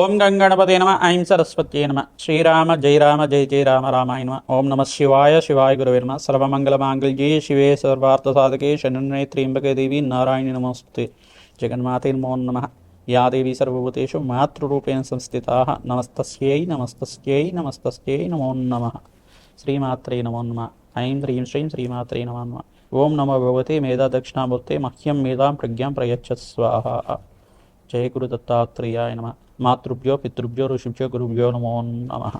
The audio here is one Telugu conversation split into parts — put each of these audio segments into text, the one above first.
ఓం గంగణపతే నమ ఐం సరస్వత్యే నమ శ్రీరామ జయ రామ జయ జయ రామ రామాయ నమ ఓం నమ శివాయ శివాయ గురవే నమ సర్వమంగళమాంగళ్యే శివే సర్వార్థసాధకే శరణ్యే త్ర్యంబకే దేవి నారాయణి నమస్తే జగన్మాతే నమో నమః యా దేవి సర్వభూతేషు మాతృరూపేణ సంస్థితా నమస్తస్యై నమస్తస్యై నమస్తస్యై నమో నమః శ్రీమాత్రే నమో నమః ఐం హ్రీం శ్రీం శ్రీమాత్రే నమో నమః ఓం నమో భగవతే మేధా దక్షిణామూర్తే మహ్యం మేధాం ప్రజ్ఞాం ప్రయచ్చత్ స్వాహా. జయ గురు దత్తాత్రేయాయ నమః. మాతృభ్యో పితృభ్యో ఋషిభ్యో గురుభ్యో నమో నమః.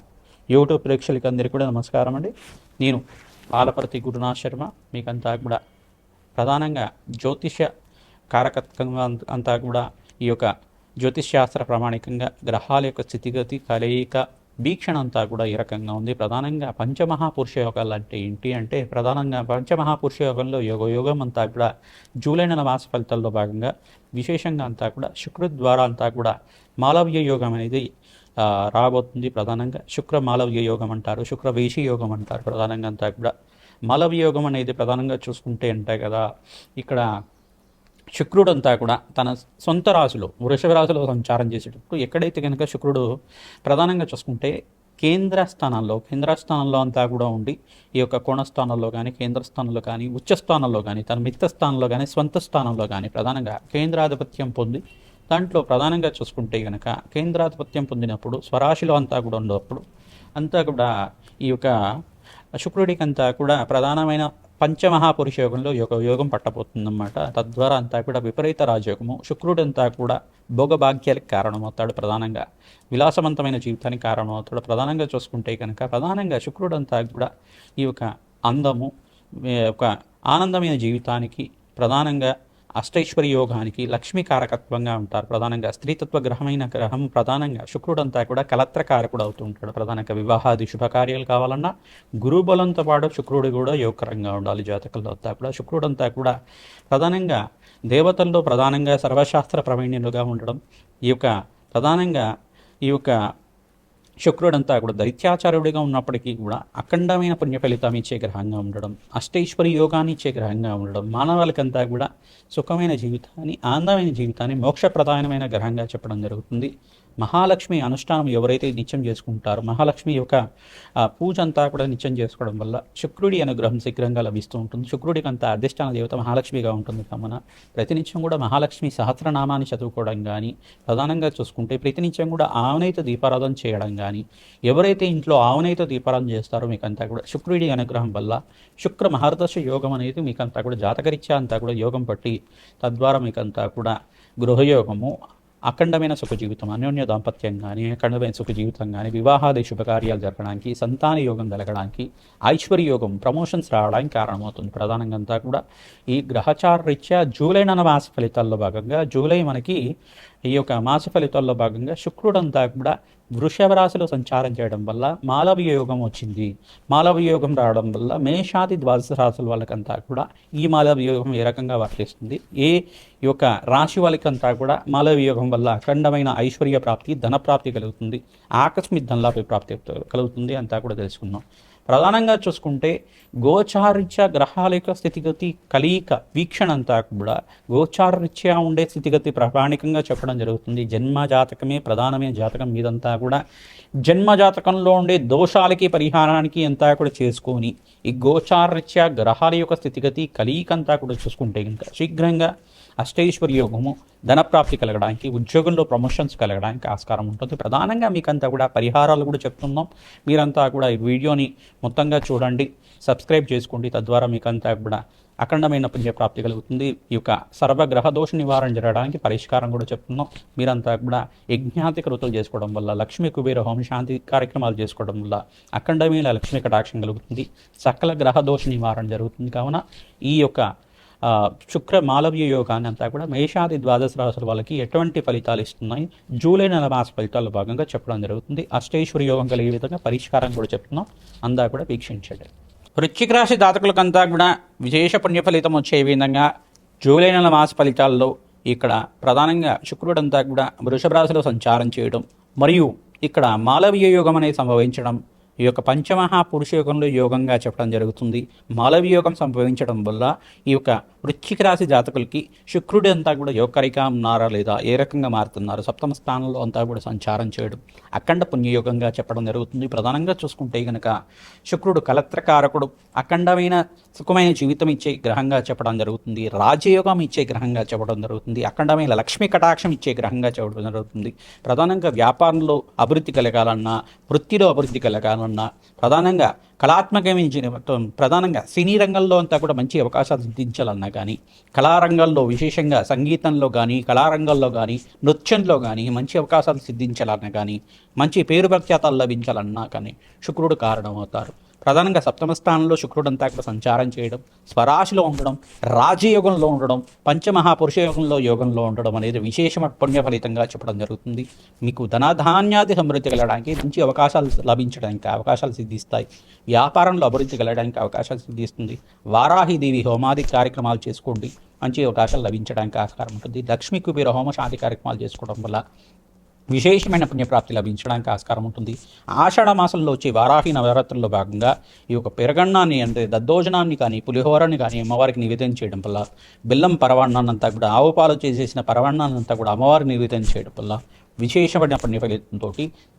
యూట్యూబ్ ప్రేక్షకులకి అందరికీ కూడా నమస్కారం అండి. నేను పాలపర్తి గురునాథ్ శర్మ. మీకంతా కూడా ప్రధానంగా జ్యోతిష్య కారకత్వంగా అంతా కూడా ఈ యొక్క జ్యోతిష్శాస్త్ర ప్రామాణికంగా గ్రహాల యొక్క స్థితిగతి కలయిక వీక్షణ అంతా కూడా ఈ రకంగా ఉంది. ప్రధానంగా పంచమహాపురుష యోగాలు అంటే ఏంటి అంటే ప్రధానంగా పంచమహాపురుష యోగంలో యోగం అంతా కూడా జూలై నెల మాస ఫలితాల్లో భాగంగా విశేషంగా అంతా కూడా శుక్రుడి ద్వారా అంతా కూడా మాలవ్య యోగం అనేది రాబోతుంది. ప్రధానంగా శుక్ర మాలవ్య యోగం అంటారు, శుక్ర వేషి యోగం అంటారు. ప్రధానంగా అంతా కూడా మాలవ్య యోగం అనేది ప్రధానంగా చూసుకుంటే అంటే కదా ఇక్కడ శుక్రుడంతా కూడా తన సొంత రాశిలో వృషభ రాశిలో సంచారం చేసేటప్పుడు ఎక్కడైతే కనుక శుక్రుడు ప్రధానంగా చూసుకుంటే కేంద్ర స్థానంలో అంతా కూడా ఉండి ఈ యొక్క కోణస్థానంలో కానీ కేంద్ర స్థానంలో కానీ ఉచ్చ స్థానంలో కానీ తన మిత్త స్థానంలో కానీ స్వంత స్థానంలో కానీ ప్రధానంగా కేంద్రాధిపత్యం పొంది దాంట్లో ప్రధానంగా చూసుకుంటే కనుక కేంద్రాధిపత్యం పొందినప్పుడు స్వరాశిలో అంతా కూడా ఉన్నప్పుడు అంతా కూడా ఈ యొక్క శుక్రుడికి అంతా కూడా ప్రధానమైన పంచమహాపురుష యోగంలో యోగం పట్టబోతుందన్నమాట. తద్వారా అంతా కూడా విపరీత రాజయోగము. శుక్రుడంతా కూడా భోగభాగ్యాలకు కారణమవుతాడు, ప్రధానంగా విలాసవంతమైన జీవితానికి కారణమవుతాడు. ప్రధానంగా చూసుకుంటే కనుక ప్రధానంగా శుక్రుడంతా కూడా ఈ యొక్క అందము ఒక ఆనందమైన జీవితానికి ప్రధానంగా అష్టైశ్వర్య యోగానికి లక్ష్మీ కారకత్వంగా ఉంటారు. ప్రధానంగా స్త్రీతత్వ గ్రహమైన గ్రహం ప్రధానంగా శుక్రుడంతా కూడా కలత్రకారకుడు అవుతూ ఉంటాడు. ప్రధానంగా వివాహాది శుభకార్యాలు కావాలన్నా గురుబలంతో పాటు శుక్రుడు కూడా యోగకరంగా ఉండాలి. జాతకంలో అంతా కూడా శుక్రుడంతా కూడా ప్రధానంగా దేవతల్లో ప్రధానంగా సర్వశాస్త్ర ప్రవీణ్యులుగా ఉండడం, ఈ యొక్క ప్రధానంగా ఈ యొక్క శుక్రుడంతా కూడా దైత్యాచార్యుడిగా ఉన్నప్పటికీ కూడా అఖండమైన పుణ్య ఫలితం ఇచ్చే గ్రహంగా ఉండడం, అష్టైశ్వర్య యోగాన్ని ఇచ్చే గ్రహంగా ఉండడం, మానవాళికంతా కూడా సుఖమైన జీవితాన్ని ఆనందమైన జీవితాన్ని మోక్షప్రధానమైన గ్రహంగా చెప్పడం జరుగుతుంది. మహాలక్ష్మి అనుష్ఠానం ఎవరైతే నిత్యం చేసుకుంటారో మహాలక్ష్మి యొక్క పూజ అంతా కూడా నిత్యం చేసుకోవడం వల్ల శుక్రుడి అనుగ్రహం శీఘ్రంగా లభిస్తూ ఉంటుంది. శుక్రుడికి అంతా అధిష్టాన దేవత మహాలక్ష్మిగా ఉంటుంది. కావున ప్రతినిత్యం కూడా మహాలక్ష్మి సహస్రనామాన్ని చదువుకోవడం కానీ ప్రధానంగా చూసుకుంటే ప్రతినిత్యం కూడా ఆవునైత దీపారాధన చేయడం కానీ ఎవరైతే ఇంట్లో ఆవునైత దీపారాధన చేస్తారో మీకంతా కూడా శుక్రుడి అనుగ్రహం వల్ల శుక్ర మహర్దశ యోగం అనేది మీకంతా కూడా జాతకరీత్యా అంతా కూడా యోగం పట్టి తద్వారా మీకంతా కూడా గృహయోగము, అఖండమైన సుఖ జీవితం, అన్యోన్య దాంపత్యం కానీ అఖండమైన సుఖ జీవితం కానీ వివాహాది శుభకార్యాలు జరగడానికి సంతాన యోగం కలగడానికి ఐశ్వర్య యోగం ప్రమోషన్స్ రావడానికి కారణమవుతుంది. ప్రధానంగా అంతా కూడా ఈ గ్రహచార రీత్యా జూలై నెల మాస ఫలితాల్లో భాగంగా జూలై మనకి ఈ యొక్క మాస ఫలితాల్లో భాగంగా శుక్రుడంతా కూడా వృషభ రాశిలో సంచారం చేయడం వల్ల మాలవ్య యోగం వచ్చింది. మాలవ్య యోగం రావడం వల్ల మేషాది ద్వాదశ రాశుల వాళ్ళకంతా కూడా ఈ మాలవ్య యోగం ఏ రకంగా వర్తిస్తుంది, ఏ యొక్క రాశి వాళ్ళకంతా కూడా మాలవ్య యోగం వల్ల అఖండమైన ఐశ్వర్య ప్రాప్తి, ధన ప్రాప్తి కలుగుతుంది, ఆకస్మిక ధనలాభ ప్రాప్తి కలుగుతుంది అంతా కూడా తెలుసుకుందాం. ప్రధానంగా చూసుకుంటే గోచారరీత్యా గ్రహాల యొక్క స్థితిగతి కలయిక వీక్షణ అంతా కూడా గోచారరీత్యా ఉండే స్థితిగతి ప్రామాణికంగా చెప్పడం జరుగుతుంది. జన్మ జాతకమే ప్రధానమైన జాతకం మీదంతా కూడా జన్మ జాతకంలో ఉండే దోషాలకి పరిహారానికి అంతా కూడా చేసుకొని ఈ గోచారరీత్యా గ్రహాల యొక్క స్థితిగతి కలయిక అంతా కూడా చూసుకుంటే ఇంకా శీఘ్రంగా అష్టైశ్వర్య యోగము, ధనప్రాప్తి కలగడానికి, ఉద్యోగంలో ప్రమోషన్స్ కలగడానికి ఆస్కారం ఉంటుంది. ప్రధానంగా మీకంతా కూడా పరిహారాలు కూడా చెప్తున్నాం. మీరంతా కూడా ఈ వీడియోని మొత్తంగా చూడండి, సబ్స్క్రైబ్ చేసుకోండి. తద్వారా మీకంతా కూడా అఖండమైన పుణ్యప్రాప్తి కలుగుతుంది. ఈ యొక్క సర్వగ్రహ దోష నివారణ జరగడానికి పరిష్కారం కూడా చెప్తున్నాం. మీరంతా కూడా యజ్ఞాతి కృతులు చేసుకోవడం వల్ల, లక్ష్మీ కుబేర హోమ శాంతి కార్యక్రమాలు చేసుకోవడం వల్ల అఖండమైన లక్ష్మీ కటాక్షం కలుగుతుంది, సకల గ్రహ దోష నివారణ జరుగుతుంది. కావున ఈ యొక్క శుక్ర మాలవ్య యోగాన్ని అంతా కూడా మేషాది ద్వాదశ రాశుల వాళ్ళకి ఎటువంటి ఫలితాలు ఇస్తున్నాయి జూలై నెల మాస ఫలితాల్లో భాగంగా చెప్పడం జరుగుతుంది. అష్టైశ్వర్య యోగం కలిగే విధంగా పరిష్కారం కూడా చెప్తున్నాం. అంతా కూడా వీక్షించండి. వృశ్చిక రాశి జాతకులకంతా కూడా విశేష పుణ్య ఫలితం వచ్చే విధంగా జూలై నెల మాస ఫలితాల్లో ఇక్కడ ప్రధానంగా శుక్రుడంతా కూడా వృషభ రాశిలో సంచారం చేయడం మరియు ఇక్కడ మాలవ్య యోగం అనేది సంభవించడం, ఈ యొక్క పంచమహాపురుష యోగంలో యోగంగా చెప్పడం జరుగుతుంది. మాలవి యోగం సంభవించడం వల్ల ఈ యొక్క వృశ్చిక రాశి జాతకులకి శుక్రుడు అంతా కూడా యోగకరిగా ఉన్నారా లేదా, ఏ రకంగా మారుతున్నారు, సప్తమ స్థానంలో అంతా కూడా సంచారం చేయడం అఖండ పుణ్యయోగంగా చెప్పడం జరుగుతుంది. ప్రధానంగా చూసుకుంటే కనుక శుక్రుడు కలత్రకారకుడు, అఖండమైన సుఖమైన జీవితం ఇచ్చే గ్రహంగా చెప్పడం జరుగుతుంది. రాజయోగం ఇచ్చే గ్రహంగా చెప్పడం జరుగుతుంది. అఖండమైన లక్ష్మీ కటాక్షం ఇచ్చే గ్రహంగా చెప్పడం జరుగుతుంది. ప్రధానంగా వ్యాపారంలో అభివృద్ధి కలగాలన్నా, వృత్తిలో అభివృద్ధి కలగాలన్నా, ప్రధానంగా కళాత్మకమైన ప్రధానంగా సినీ రంగంలో అంతా కూడా మంచి అవకాశాలు సిద్ధించాలన్నా కానీ, కళారంగంలో విశేషంగా సంగీతంలో కానీ, కళారంగంలో కానీ, నృత్యంలో కానీ మంచి అవకాశాలు సిద్ధించాలన్నా కానీ, మంచి పేరు ప్రఖ్యాతాలు లభించాలన్నా కానీ శుక్రుడు కారణమవుతారు. ప్రధానంగా సప్తమ స్థానంలో శుక్రుడంతా కూడా సంచారం చేయడం, స్వరాశిలో ఉండడం, రాజయోగంలో ఉండడం, పంచమహాపురుష యోగంలో ఉండడం అనేది విశేషమైన పుణ్య ఫలితంగా చెప్పడం జరుగుతుంది. మీకు ధనధాన్యాది సమృద్ధి కలగడానికి మంచి అవకాశాలు లభించడానికి అవకాశాలు సిద్ధిస్తాయి. వ్యాపారంలో అభివృద్ధి కలగడానికి అవకాశాలు సిద్ధిస్తుంది. వారాహిదేవి హోమాది కార్యక్రమాలు చేసుకోండి, మంచి అవకాశాలు లభించడానికి ఆస్కారం ఉంటుంది. లక్ష్మీ కుబేర హోమ శాంతి కార్యక్రమాలు చేసుకోవడం వల్ల విశేషమైన పుణ్యప్రాప్తి లభించడానికి ఆస్కారం ఉంటుంది. ఆషాఢ మాసంలో వచ్చే వారాహి నవరాత్రుల్లో భాగంగా ఈ యొక్క పెరగన్నాన్ని అంటే దద్దోజనాన్ని కానీ, పులిహోరని కానీ అమ్మవారికి నివేదన చేయడం వల్ల, బెల్లం పరవాన్నాన్నంతా కూడా ఆవు పాలు చేసేసిన పరవాన్నాన్నంతా కూడా అమ్మవారికి నివేదన చేయడం వల్ల విశేషమైన పుణ్య ఫలితంతో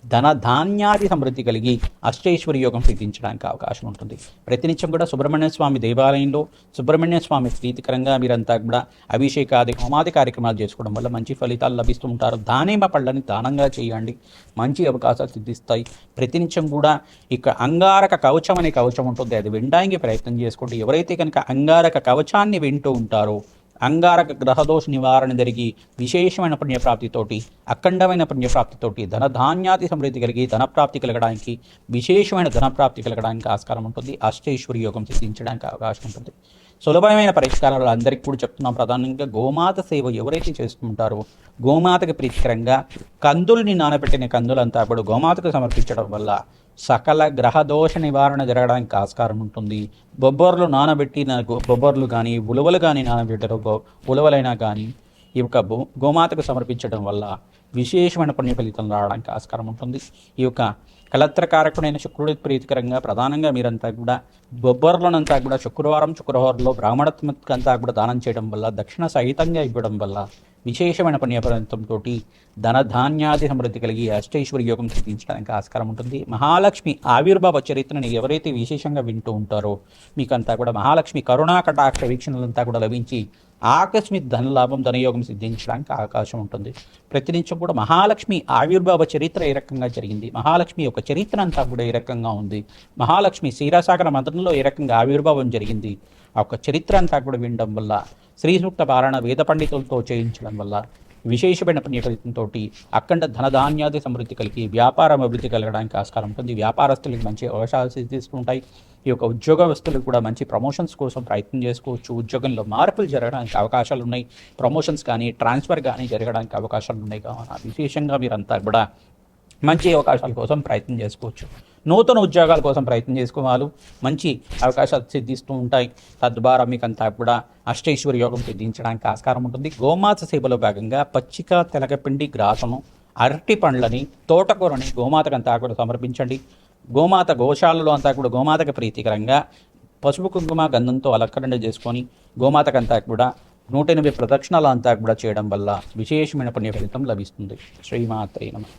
ధనధాన్యాది సమృద్ధి కలిగి అష్టైశ్వర్య యోగం సిద్ధించడానికి అవకాశం ఉంటుంది. ప్రతినిత్యం కూడా సుబ్రహ్మణ్య స్వామి దేవాలయంలో సుబ్రహ్మణ్య స్వామి ప్రీతికరంగా మీరంతా కూడా అభిషేకాది హోమాది కార్యక్రమాలు చేసుకోవడం వల్ల మంచి ఫలితాలు లభిస్తూ ఉంటారు. దానిమ్మ పళ్ళని దానంగా చేయండి, మంచి అవకాశాలు సిద్ధిస్తాయి. ప్రతినిత్యం కూడా ఇక అంగారక కవచం అనే కవచం ఉంటుంది, అది వినడానికి ప్రయత్నం చేసుకోండి. ఎవరైతే కనుక అంగారక కవచాన్ని వింటూ ఉంటారో అంగారక గ్రహదోష నివారణ జరిగి విశేషమైన పుణ్యప్రాప్తితోటి, అఖండమైన పుణ్యప్రాప్తితోటి ధనధాన్యాది సమృద్ధి కలిగి ధనప్రాప్తి కలగడానికి, విశేషమైన ధనప్రాప్తి కలగడానికి ఆస్కారం ఉంటుంది. అష్టైశ్వర్య యోగం సిద్ధించడానికి అవకాశం ఉంటుంది. సులభమైన పరిష్కారాలు అందరికీ కూడా చెప్తున్నాం. ప్రధానంగా గోమాత సేవ ఎవరైతే చేస్తుంటారో గోమాతకు ప్రీతికరంగా కందుల్ని నానబెట్టిన కందులంతా కూడా గోమాతకు సమర్పించడం వల్ల సకల గ్రహదోష నివారణ జరగడానికి ఆస్కారం ఉంటుంది. బొబ్బర్లు నానబెట్టిన బొబ్బర్లు కానీ, ఉలవలు కానీ నానబెట్టారు ఉలవలైనా కానీ ఈ యొక్క గోమాతకు సమర్పించడం వల్ల విశేషమైన పుణ్య ఫలితం రావడానికి ఆస్కారం ఉంటుంది. ఈ యొక్క కలత్రకారకుడైన శుక్రుడికి ప్రీతికరంగా ప్రధానంగా మీరంతా కూడా బొబ్బర్లనంతా కూడా శుక్రవారంలో బ్రాహ్మణత్మకంతా కూడా దానం చేయడం వల్ల, దక్షిణ సహితంగా ఇవ్వడం వల్ల విశేషమైన పుణ్యఫలితంతో ధనధాన్యాది సమృద్ధి కలిగి అష్టైశ్వర్య యోగం సిద్ధించడానికి ఆస్కారం ఉంటుంది. మహాలక్ష్మి ఆవిర్భావ చరిత్రని ఎవరైతే విశేషంగా వింటూ ఉంటారో మీకంతా కూడా మహాలక్ష్మి కరుణా కటాక్ష వీక్షణలంతా కూడా లభించి ఆకస్మిక ధనలాభం ధనయోగం సిద్ధించడానికి అవకాశం ఉంటుంది. ప్రతినిత్యం కూడా మహాలక్ష్మి ఆవిర్భావ చరిత్ర ఏ రకంగా జరిగింది, మహాలక్ష్మి యొక్క చరిత్ర అంతా కూడా ఏ రకంగా ఉంది, మహాలక్ష్మి క్షీరసాగర మతంలో ఏ రకంగా ఆవిర్భావం జరిగింది, ఆ యొక్క చరిత్ర అంతా కూడా వినడం వల్ల, శ్రీ సూక్త పారాయణ వేద పండితులతో చేయించడం వల్ల విశేషమైన పుణ్యఫలితంతో అఖండ ధనధాన్యాది సమృద్ధి కలిగి వ్యాపారం అభివృద్ధి కలగడానికి ఆస్కారం ఉంటుంది. వ్యాపారస్తులకు మంచి అవకాశాలు సిద్ధిస్తుంటాయి. ఈ యొక్క ఉద్యోగస్తులకు కూడా మంచి ప్రమోషన్స్ కోసం ప్రయత్నం చేసుకోవచ్చు. ఉద్యోగంలో మార్పులు జరగడానికి అవకాశాలు ఉన్నాయి. ప్రమోషన్స్ కానీ ట్రాన్స్ఫర్ కానీ జరగడానికి అవకాశాలు ఉన్నాయి. కావున విశేషంగా మీరంతా కూడా మంచి అవకాశాల కోసం ప్రయత్నం చేసుకోవచ్చు. నూతన ఉద్యోగాల కోసం ప్రయత్నం చేసుకోవాలి. మంచి అవకాశాలు సిద్ధిస్తూ ఉంటాయి. తద్వారా మీకంతా కూడా అష్టైశ్వర్య యోగం సిద్ధించడానికి ఆస్కారం ఉంటుంది. గోమాత సేవలో భాగంగా పచ్చిక, తెలగపిండి, గ్రాసము, అరటి పండ్లని, తోటకూరని గోమాతకంతా కూడా సమర్పించండి. గోమాత గోశాలలో అంతా కూడా గోమాతకు ప్రీతికరంగా పసుపు కుంకుమ గంధంతో అలంకరణ చేసుకొని గోమాతకంతా కూడా 108 ప్రదక్షిణాలు అంతా కూడా చేయడం వల్ల విశేషమైన పుణ్య ఫలితం లభిస్తుంది. శ్రీమాత్రే నమః.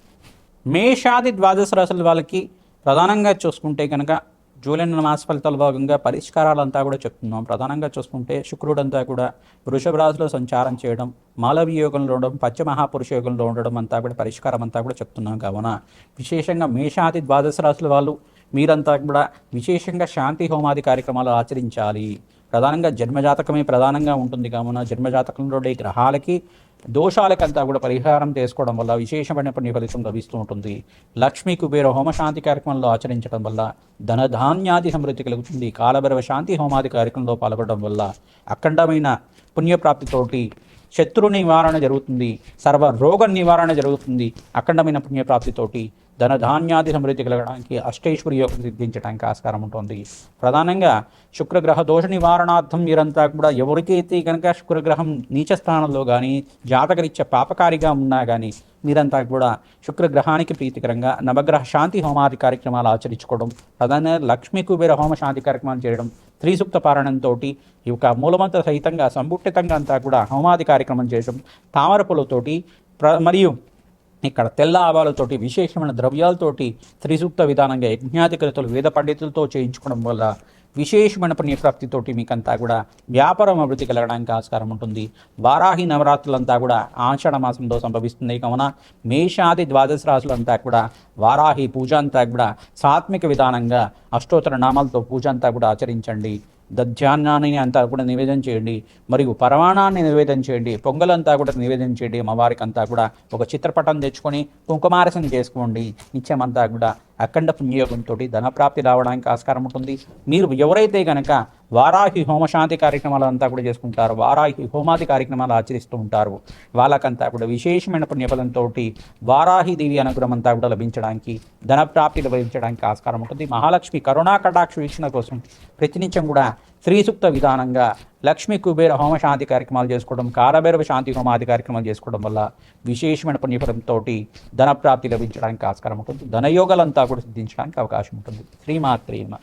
మేషాది ద్వాదశ రాశుల వాళ్ళకి ప్రధానంగా చూసుకుంటే కనుక జూలై మాస ఫలితాల భాగంగా పరిష్కారాలంతా కూడా చెప్తున్నాం. ప్రధానంగా చూసుకుంటే శుక్రుడంతా కూడా వృషభ రాశిలో సంచారం చేయడం, మాలవి యోగంలో ఉండడం, పంచమహాపురుష యోగంలో ఉండడం అంతా కూడా పరిష్కారం అంతా కూడా చెప్తున్నాం. కావున విశేషంగా మేషాది ద్వాదశ రాశుల వాళ్ళు మీరంతా కూడా విశేషంగా శాంతి హోమాది కార్యక్రమాలు ఆచరించాలి. ప్రధానంగా జన్మజాతకమే ప్రధానంగా ఉంటుంది. కావున జన్మజాతకంలో గ్రహాలకి దోషాలకంతా కూడా పరిహారం చేసుకోవడం వల్ల విశేషమైన పుణ్య ఫలితం లభిస్తూ ఉంటుంది. లక్ష్మీ కుబేర హోమ శాంతి కార్యక్రమంలో ఆచరించడం వల్ల ధనధాన్యాది సమృద్ధి కలుగుతుంది. కాలభైరవ శాంతి హోమాది కార్యక్రమంలో పాల్గొనడం వల్ల అఖండమైన పుణ్యప్రాప్తితోటి శత్రు నివారణ జరుగుతుంది, సర్వ రోగ నివారణ జరుగుతుంది. అఖండమైన పుణ్యప్రాప్తితోటి ధనధాన్యాది సమృద్ధి కలగడానికి, అష్టైశ్వర్య యోగం సిద్ధించడానికి ఆస్కారం ఉంటుంది. ప్రధానంగా శుక్రగ్రహ దోష నివారణార్థం మీరంతా కూడా ఎవరికైతే కనుక శుక్రగ్రహం నీచ స్థానంలో కానీ జాతకరీత్యా పాపకారిగా ఉన్నా కానీ మీరంతా కూడా శుక్రగ్రహానికి ప్రీతికరంగా నవగ్రహ శాంతి హోమాది కార్యక్రమాలు ఆచరించుకోవడం, ప్రధానంగా లక్ష్మీ కుబేర హోమ శాంతి కార్యక్రమాలు చేయడం, త్రిసూక్త పారాయణంతో ఈ యొక్క మూలమంత్ర సహితంగా సంపుటితంగా అంతా కూడా హోమాది కార్యక్రమం చేయడం, తామర పూలతోటి మరియు ఇక్కడ తెల్ల ఆవాలతోటి విశేషమైన ద్రవ్యాలతోటి త్రిసూక్త విధానంగా యజ్ఞాధికృతులు వేద పండితులతో చేయించుకోవడం వల్ల విశేషమైన పుణ్యప్రాప్తితోటి మీకంతా కూడా వ్యాపారం అభివృద్ధి కలగడానికి ఆస్కారం ఉంటుంది. వారాహి నవరాత్రులంతా కూడా ఆషాఢ మాసంలో సంభవిస్తుంది కావున మేషాది ద్వాదశ రాశులంతా కూడా వారాహి పూజ అంతా కూడా సాత్విక విధానంగా అష్టోత్తర నామాలతో పూజ అంతా కూడా ఆచరించండి. దధ్యాన్నాన్ని అంతా కూడా నివేదన చేయండి, మరియు పరమాణాన్ని నివేదన చేయండి, పొంగలంతా కూడా నివేదన చేయండి. అమ్మవారికి అంతా కూడా ఒక చిత్రపటం తెచ్చుకొని కుంకుమారసన చేసుకోండి. నిత్యమంతా కూడా అఖండ పుణ్యయోగంతో ధనప్రాప్తి రావడానికి ఆస్కారం ఉంటుంది. మీరు ఎవరైతే కనుక వారాహి హోమశాంతి కార్యక్రమాలు అంతా కూడా చేసుకుంటారో, వారాహి హోమాది కార్యక్రమాలు ఆచరిస్తూ ఉంటారు, వాళ్ళకంతా కూడా విశేషమైన పుణ్యఫలంతో వారాహి దేవి అనుగ్రహం అంతా కూడా లభించడానికి, ధనప్రాప్తి లభించడానికి ఆస్కారం ఉంటుంది. మహాలక్ష్మి కరుణా కటాక్ష వీక్షణ కోసం ప్రతినిత్యం కూడా శ్రీసూక్త విధానంగా లక్ష్మీ కుబేర హోమశాంతి కార్యక్రమాలు చేసుకోవడం, కాలభైరవ శాంతి హోమాది కార్యక్రమాలు చేసుకోవడం వల్ల విశేషమైన పుణ్యఫలంతో ధనప్రాప్తి లభించడానికి ఆస్కారం ఉంటుంది. ధనయోగాలంతా కూడా సిద్ధించడానికి అవకాశం ఉంటుంది. శ్రీమాత్రే నమః.